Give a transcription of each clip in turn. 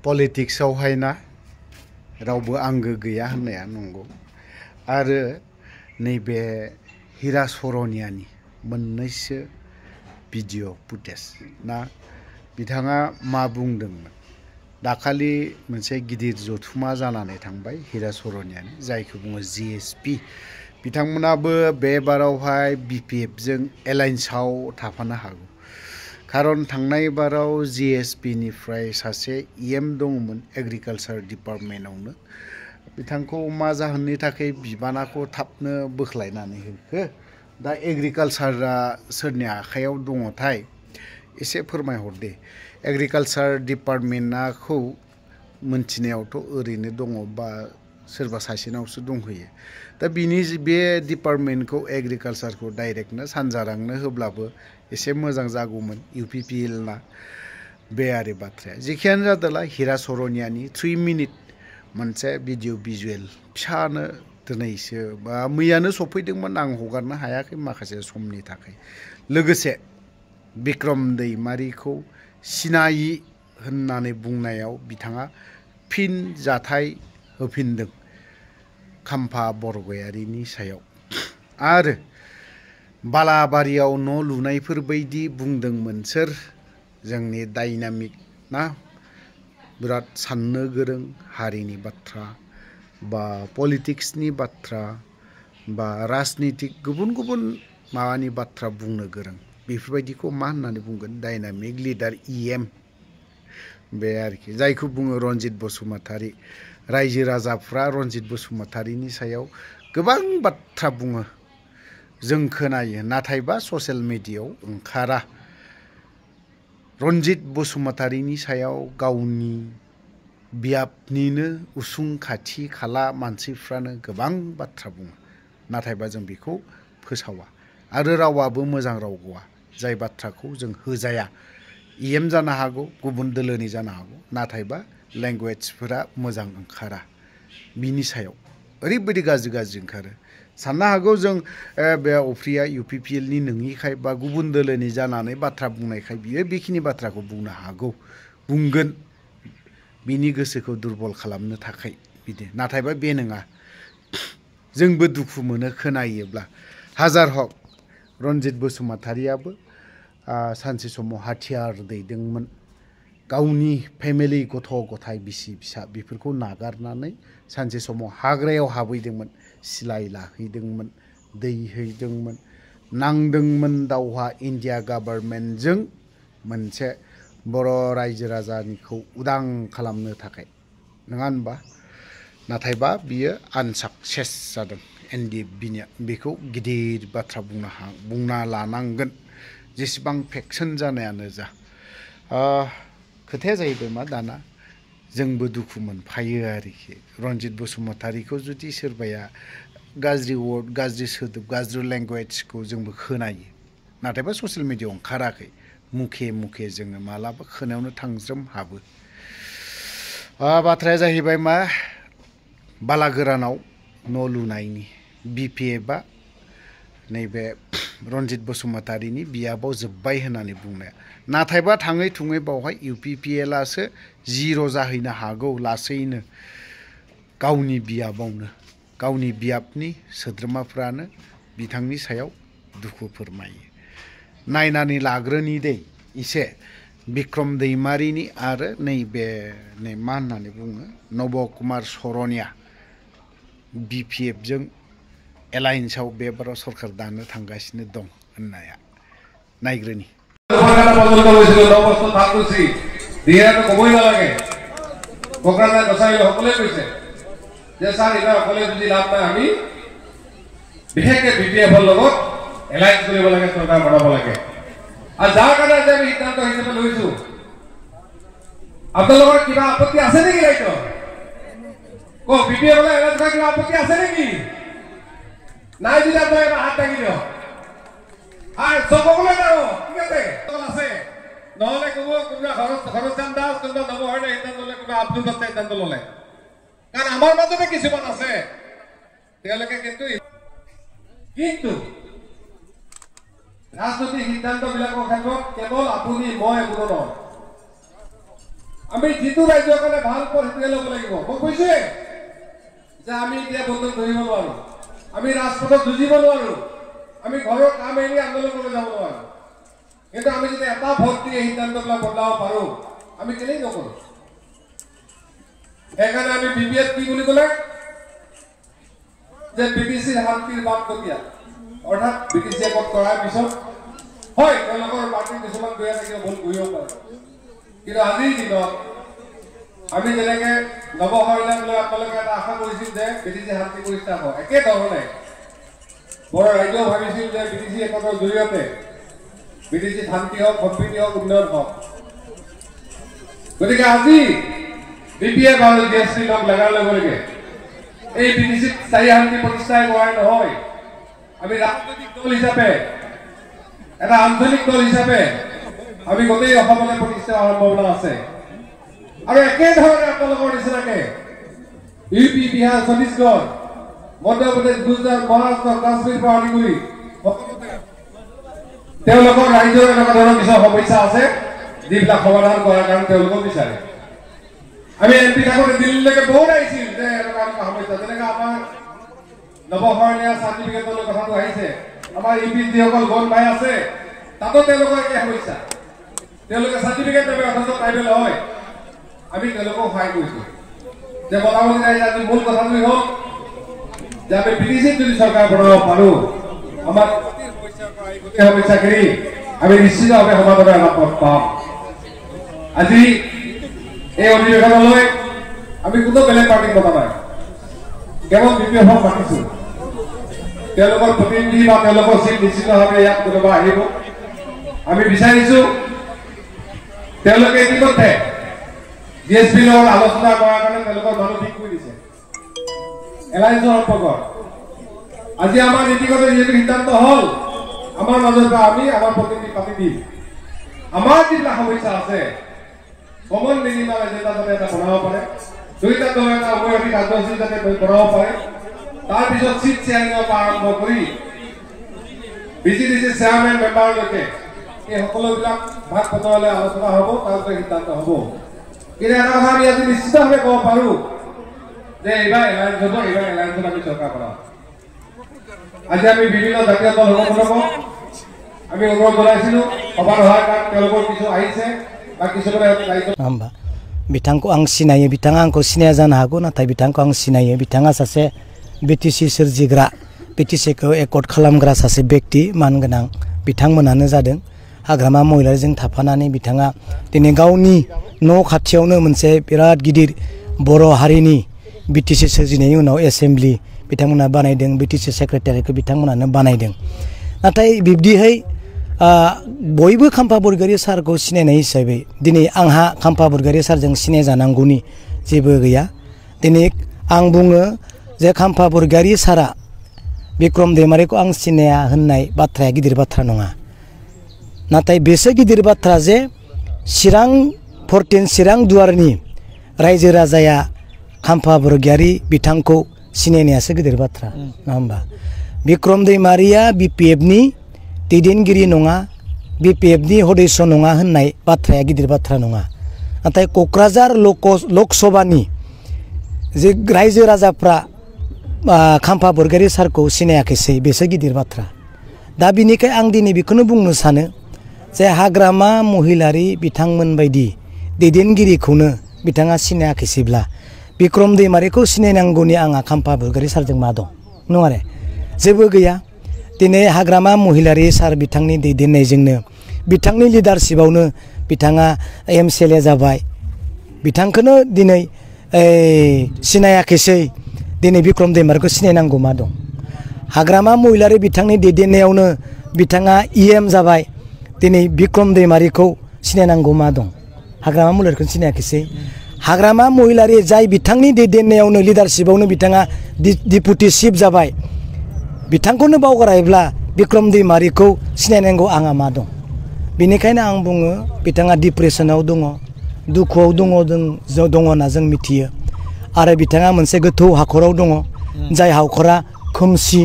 पलिटिक्सआवहाय ना रावबो आंगो गैया होननाया नंगौ आरो नैबे हिरा सरनियानि मोननैसो भिडिअ फुटेज ना बिथाङा मा बुंदोंमोन दाखालि मोनसे गिदिर जथुमा जानानै थांबाय हिरा सरनियानि जायखौ बुङो जिएसपि बिथांमोनाबो बे बारावहाय बिपिएफजों एलायन्सआव थाफानो हागौ खारन थांनाय बाराव जिएसपि निफ्राय सासे इएम दङमोन एग्रिकालचार डिपार्टमेन्टआवनो बिथांखौ मा जाहोननि थाखाय बिबानाखौ थाबनो बोख्लायनानै होखो दा एग्रिकालचारा सोरनि आखायाव दङथाय एसे फोरमायहर दे एग्रिकालचार डिपार्टमेन्टखौ मोनथिनायावथ' ओरैनो दङ बा सोरबा सासेनावसो दंहोयो दा बिनि बे डिपार्टमेन्टखौ एग्रिकालचारखौ डाइरेक्टनो सानजारांनो होब्लाबो एसे मोजां जागौमोन इउपिपिएल ना बे आरो बाथ्राया जेखियानो जादोला हिरा सरनियानि 3 मिनिट मोनसे भिडिअ भिजुएल फिसानो दिनैसो बा मैयानो सफैदोंमोन आं हगारनो हायाखै माखासे समनि थाखाय लोगोसे बिक्रम दैमारिखौ सिनायि होननानै बुंनायाव बिथाङा फिन जाथाय होफिनदों खाम्फा बरगयारिनि सायाव आरो बालाबारियाव न' लुनायफोर बायदि बुंदोंमोन सोर जोंनि डायनामिक ना बिराद साननो गोरों हारिनि बाथ्रा बा पलिटिक्सनि बाथ्रा बा राजनीतिक गुबुन गुबुन माबानि बाथ्रा बुंनो गोरों बेफोरबायदिखौ मा होननानै बुंगोन डायनामिक लिडार इएम बे आरोखि जायखौ बुङो रनजित बसुमतारी रायजो राजाफ्रा रनजित बसुमतारीनि सायाव गोबां बाथ्रा बुङो जों खोनायो नाथायबा ससियेल मिडियायाव ओंखारा रनजित बसुमतारीनि सायाव गावनि बियाबनिनो उसुं खाथि खाला मानसिफ्रानो गोबां बाथ्रा बुङो नाथायबा जों बेखौ फोसावा आरो रावाबो मोजां राव गवा जाय बाथ्राखौ जों होजाया इएम जानो हागौ गुबुन दोलोनि जानो हागौ नाथायबा लेंगुवेजफोरा मोजां ओंखारा बिनि सायाव ओरैबायदि गाज्रि ओंखारो साननो हागौ जों बे अफ्रिया इउपिपिएलनि नङिखाय बा गुबुन दोलोनि जानानै बाथ्रा बुंनायखाय बियो बेखिनि बाथ्राखौ बुंनो हागौ बुंगोन बिनि गोसोखौ दुरबल खालामनो थाखाय बिदि नाथायबा बे नङा जोंबो दुखु मोनो खोनायोब्ला हाजार हक रनजित बसुमतारीयाबो सानसे समाव हाथियार दैदोंमोन गावनि फेमिलि गथ' गथाय बिसि फिसा बेफोरखौ नागारनानै सानसे समाव हाग्रायाव हाबहैदोंमोन सिलाय लाहैदोंमोन दै हैदोंमोन नांदोंमोन दावहा इन्डिया गभर्नमेन्टजों मोनसे बर' रायजो राजानिखौ उदां खालामनो थाखाय नङा होनबा नाथायबा बियो आनसाक्सेस जादों एनडिएफबिनिया बेखौ गिदिर बाथ्रा बुंना लानांगोन जेसेबां फेक्सन जानायानो जा खोथाया जाहैबाय मा दाना जोंबो दुखु मोनफायो आरोखि रनजित बसुमतारीखौ जुदि सोरबाया गाज्रि वर्ड गाज्रि सोदोब गाज्रि लेंगुवेजखौ जोंबो खोनायो नाथायबा ससियेल मिडियायाव ओंखाराखै मुखे जोङो मालाबा खोनायावनो थांज्रोम हाबो बाथ्राया जाहैबाय मा बालागोरानाव न' लुनायनि बिपिएफआ नैबे रनजित बसुमतारीनि बियाबाव जोब्बाय होननानै बुंनाया नाथायबा थाङै थुङै बावहाय इउपिपिएलआसो जिर' जाहैनो हागौ लासैनो गावनि बियाबावनो गावनि बियाबनि सोद्रोमाफ्रानो बिथांनि सायाव दुखु फोरमायो नायनानै लाग्रोनि दै इसे बिक्रम दैमारिनि आरो नैबे मा होननानै बुङो नब कुमार सरनिया बिपिएफजों एलायन्सआव बे बाराव सरकार दानो थांगासिनो दं होननाया नायग्रोनि বিশেষকে বিপিএফৰ লগত এলাইন্স কৰিব লাগে চৰকাৰ বনাব লাগে আৰু যাৰ কাৰণে যে আমি সিদ্ধান্ত হিচাপে লৈছো আপোনালোকৰ কিবা আপত্তি আছে নেকি ৰাইজৰ বিপিএফলৈ এলাইন্স কৰা কিবা আপত্তি আছে নেকি নাই যদি আপোনালোকে হাত দাঙি দিয়ক আৰু সকলোৱে জানো ঠিক আছে নহ'লে ক'ব কোনোবা ঘৰচান দাস কোনোবা নৱহৰণে সিদ্ধান্ত ল'লে কোনোবা আব্দুল দত্তে সিদ্ধান্ত ল'লে কাৰণ আমাৰ মাজতে কিছুমান আছে তেওঁলোকে কিন্তু ৰাজনৈতিক সিদ্ধান্তবিলাকৰ ক্ষেত্ৰত কেৱল আপুনি মই কোনো নহয় আমি যিটো ৰাজ্যৰ কাৰণে ভাল পথ সেইটোৱে ল'ব লাগিব মই কৈছোৱে যে আমি এতিয়া বন্ধক ধৰিব নোৱাৰো আমি ৰাজপথত যুঁজিব নোৱাৰো আমি ঘৰৰ কাম এৰি আন্দোলন কৰিব যাব নোৱাৰো কিন্তু আমি যদি এটা ভোট দি সিদ্ধান্তবিলাক বদলাব পাৰো আমি কেলেই নকৰো সেইকাৰণে আমি বিপিএফ কি বুলি ক'লে যে বিটিচিৰ শান্তিৰ বাট কটীয়া অৰ্থাৎ বিটিচি একত কৰাৰ পিছত হয় তেওঁলোকৰ পাৰ্টি কিছুমান বেয়া থাকিব ভুল কৰিব পাৰে কিন্তু আজিৰ দিনত আমি যেনেকে নৱসংবিধান লৈ আপোনালোকে এটা আশা কৰিছিল যে বিটিচি শান্তি প্ৰতিষ্ঠা হ'ব একেধৰণে বড়ো ৰাজ্যও ভাবিছিল যে বিটিচি একতৰ জৰিয়তে বিটিচি শান্তি হওক সম্প্ৰীতি হওক উন্নয়ন হওক গতিকে আজি বিপিএফ আৰু জিএছটি লগ লগাৰ লগে লগে এই বিটিচিত স্থায়ী শান্তি প্ৰতিষ্ঠাই কৰাই নহয় আমি ৰাজনৈতিক দল হিচাপে এটা আঞ্চলিক দল হিচাপে আমি গোটেই অসমলৈ প্ৰতিষ্ঠা হোৱাৰ সম্ভাৱনা আছে আৰু একেধৰণে আপোনালোকৰ নিচিনাকে ইউপি বিহাৰ ছত্তীশগড় মধ্যপ্ৰদেশ গুজৰাট মহাৰাষ্ট্ৰ কাশ্মীৰ পৰা আদি কৰি তেওঁলোকৰ ৰাজ্যৰ এনেকুৱা ধৰণৰ কিছু সমস্যা আছে যিবিলাক সমাধান কৰাৰ কাৰণে তেওঁলোকক বিচাৰে আমি এমপি থাকোঁতে দিল্লীলৈকে বহুত আহিছিল যে এনেকুৱা সমস্যা যেনেকৈ আমাৰ নৱসংবিধান চাৰ্টিফিকেটৰ কথাটো আহিছে আমাৰ ইউপিত যিসকল গণ ভাই আছে তাতো তেওঁলোকৰ একে সমস্যা তেওঁলোকে চাৰ্টিফিকেট নাপায় অথচ ট্ৰাইবেল হয় আমি তেওঁলোকক সহায় কৰিছোঁ যে মোটামুটি আজি মূল কথাটোৱে হ'ল যে আমি বিটিচিত যদি চৰকাৰ বনাব পাৰোঁ আমাৰ সমস্যাখিনি আমি নিশ্চিতভাৱে সমাধানৰ এটা পথ পাম আজি এই অধিৱেশনলৈ আমি কোনো বেলেগ পাৰ্টিক মতা নাই কেৱল বিপিএফক মাতিছোঁ তেওঁলোকৰ প্ৰতিনিধি বা তেওঁলোকৰ চিট নিশ্চিতভাৱে ইয়াত কোনোবা আহিব আমি বিচাৰিছোঁ তেওঁলোকে ইতিমধ্যে জিএছপিৰ লগত আলোচনা কৰাৰ কাৰণে তেওঁলোকৰ মানুহ ঠিক কৰি দিছে এলায়েন্সৰ সম্পৰ্কত আজি আমাৰ নীতিগত যিহেতু সিদ্ধান্ত হ'ল আমাৰ মাজৰ পৰা আমি আমাৰ প্ৰতিনিধি পাতি দিম আমাৰ যিবিলাক সমস্যা আছে কমন মিনিমাম এজেণ্ডা যাতে এটা বনাব পাৰে দুইটা দল এটা উভয়সী কাৰ্যসূচী যাতে বনাব পাৰে তাৰপিছত চিট শ্বেয়াৰিঙৰ পৰা আৰম্ভ কৰি বিজিডিচি চেয়াৰমেন মেম্বাৰলৈকে এই সকলোবিলাক ভাগ বতৰালৈ আলোচনা হ'ব তাৰপিছত সিদ্ধান্ত হ'ব কিন্তু এটা কথা আমি আজি নিশ্চিতভাৱে ক'ব পাৰোঁ যে এইবাৰ এলায়েন্স হ'ব এইবাৰ এলায়েন্সত আমি চৰকাৰ বনাম আজি আমি বিভিন্ন জাতীয় দল সকলকো আমি অনুৰোধ জনাইছিলোঁ সভা হোৱাৰ কাৰণ তেওঁলোকৰ কিছু আহিছে বা কিছুমানে होमबा बिथांखौ आं सिनायो बिथाङा आंखौ सिनाया जानो हागौ नाथाय बिथांखौ आं सिनायो बिथाङा सासे बिटिसि सोरजिग्रा बिटिसिखौ एकर्ड खालामग्रा सासे व्यक्ति मानगोनां बिथांमोनानो जादों हाग्रामा महिलारिजों थाफानानै बिथाङा दिनै गावनि न' खाथियावनो मोनसे बिराद गिदिर बर' हारिनि बिटिसि सोरजिनायनि उनाव एसेम्ब्लि बिथांमोना बानायदों बिटिसि सेक्रेटारिखौ बिथांमोनानो बानायदों नाथाय बिब्दिहाय बयबो खाम्फा बरगयारी सारखौ सिनायनाय हिसाबै दिनै आंहा खाम्फा बरगयारी सारजों सिनाय जानांगौनि जेबो गैया दिनै आं बुङो जे खाम्फा बरगयारी सारा बिक्रम दैमारिखौ आं सिनाया होननाय बाथ्राया गिदिर बाथ्रा नङा नाथाय बेसो गिदिर बाथ्रा जे चिरां 14 चिरां दुवारनि रायजो राजाया खाम्फा बरगयारी बिथांखौ सिनायनायासो गिदिर बाथ्रा नङा होमबा बिक्रम दैमारिया बिपिएफनि दैदेनगिरि नङा बिपिएफनि सदस्य नङा होननाय बाथ्राया गिदिर बाथ्रा नङा नाथाय क'क्राझार लकसभानि जे रायजो राजाफ्रा खाम्फा बरगयारी सारखौ सिनायाखैसै बेसो गिदिर बाथ्रा दा बिनिखाय आं दिनै बेखौनो बुंनो सानो जे हाग्रामा महिलारि बिथांमोन बायदि दैदेनगिरिखौनो बिथाङा सिनायाखैसैब्ला बिक्रम दैमारिखौ सिनायनांगौनि आंहा खाम्फा बरगयारी सारजों मा दं नङा रे जेबो गैया दिनै हाग्रामा महिलारि सार बिथांनि दैदेननायजोंनो बिथांनि लिडारशिपआवनो बिथाङा एमसिएलए जाबाय बिथांखौनो दिनै सिनायाखैसै दिनै बिक्रम दैमारिखौ सिनायनांगौ मा दं हाग्रामा महिलारि बिथांनि दैदेननायावनो बिथाङा इएम जाबाय दिनै बिक्रम दैमारिखौ सिनायनांगौ मा दं हाग्रामा महिलारिखौ सिनायाखैसै हाग्रामा महिलारि जाय बिथांनि दैदेननायावनो लिडारशिपआवनो बिथाङा डिपुटि चिफ जाबाय बिथांखौनो बावगारायब्ला बिक्रम दैमारिखौ सिनायनांगौ आंहा मा दं बेनिखायनो आं बुङो बिथाङा डिप्रेसनाव दङ दुखुआव दङ होनना जों मिथियो आरो बिथाङा मोनसे गोथौ हाखराव दङ जाय हाखरा खोमसि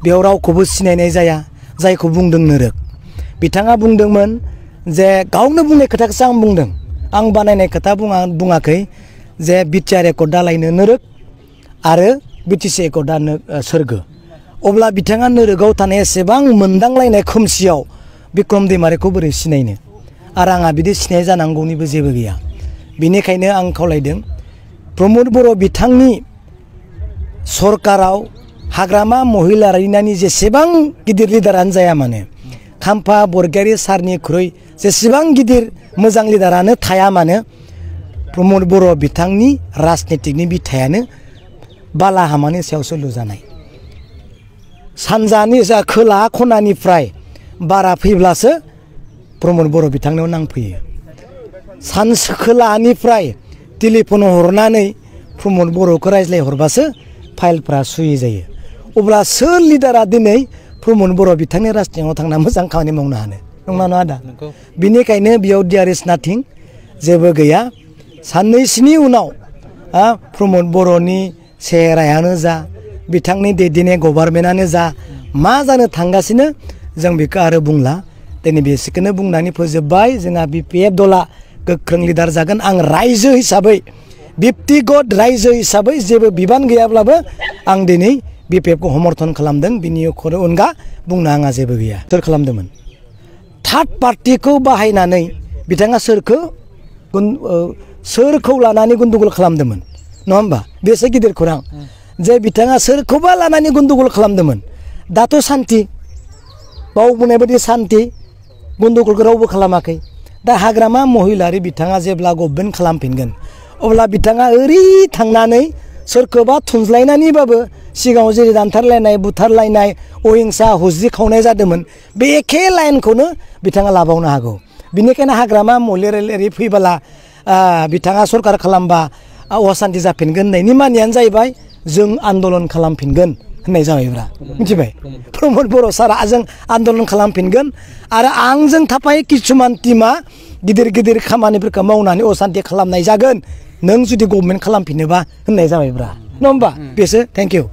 बेयाव रावखौबो सिनायनाय जाया जायखौ बुंदों नोरोग बिथाङा बुंदोंमोन जे गावनो बुंनाय खोथाखौसो आं बुंदों आं बानायनाय खोथा बुङाखै जे बिटिआर एकर्ड दालायनो नोरोग आरो बिटिसि एकर्डा सोरगो अब्ला बिथाङा नोरोगाव थानाय एसेबां मोनदांलायनाय खोमसियाव बिक्रम दैमारिखौ बोरै सिनायनो आरो आंहा बिदि सिनाय जानांगौनिबो जेबो गैया बेनिखायनो आं खावलायदों प्रमद बर' बिथांनि सरकाराव हाग्रामा महिलारिनानि जेसेबां गिदिर लिडारानो जाया मानो खाम्फा बरगयारी सारनिख्रुइ जेसेबां गिदिर मोजां लिडारानो थाया मानो प्रमद बर' बिथांनि राजनितिकनि बिथायानो बालाहामानि सायावसो लुजानाय सानजानि जा खोला खनानिफ्राय बारा फैब्लासो प्रमद बर' बिथांनियाव नांफैयो खोलानिफ्राय टेलिफन हरनानै प्रमद बर'खौ रायज्लायहरबासो फाइलफ्रा सुयै जायो अब्ला सोर लिडारा दिनै प्रमद बर' बिथांनि राजनितिकआव थांना मोजां खामानि मावनो हानो नंना नङा दा बिनिखायनो बेयाव देयार इज नाथिं जेबो गैया साननैसोनि उनाव प्रमद बर'नि सेहेरायानो जा बिथांनि दैदेननाय गभर्नमेन्टआनो जा मा जानो थांगासिनो जों बेखौ आरो बुंला दिनै बेसेखौनो बुंनानै फोजोबबाय जोंहा बिपिएफ दला गोख्रों लिडार जागोन आं रायजो हिसाबै बिब्दिगत रायजो हिसाबै जेबो बिबान गैयाब्लाबो आं दिनै बिपिएफखौ समर्थन खालामदों बिनि अनगा बुंनो आंहा जेबो गैया सोर खालामदोंमोन थार्ड पार्टिखौ बाहायनानै बिथाङा सोरखौ लानानै गन्दगल खालामदोंमोन नङा होमबा बेसे गिदिर खौरां जे बिथाङा सोरखौबा लानानै गन्दगल खालामदोंमोन दाथ' सान्ति बाव बुंनाय बायदि सान्ति गन्दगलखौ रावबो खालामाखै दा हाग्रामा महिलारि बिथाङा जेब्ला गभर्नमेन्ट खालामफिनगोन अब्ला बिथाङा ओरै थांनानै सोरखौबा थुनज्लायनानैबाबो सिगाङाव जेरै दानथारलायनाय बुथारलायनाय अहिंसा हुज्रि खावनाय जादोंमोन बे एखे लाइनखौनो बिथाङा लाबावनो हागौ बिनिखायनो हाग्रामा महिलारि फैबोला बिथाङा सरकार खालामबा असान्ति जाफिनगोन होननायनि मानियानो जाहैबाय जों आन्दलन खालामफिनगोन होननाय जाबायब्रा मिथिबाय प्रमद बर' सारा जों आन्दलन खालामफिनगोन आरो आंजों थाफाय किसुमान टिमा गिदिर गिदिर खामानिफोरखौ मावनानै असान्ति खालामनाय जागोन नों जुदि गभर्नमेन्ट खालामफिनोबा होननाय जाबायब्रा नङा होमबा बेसो थेंक इउ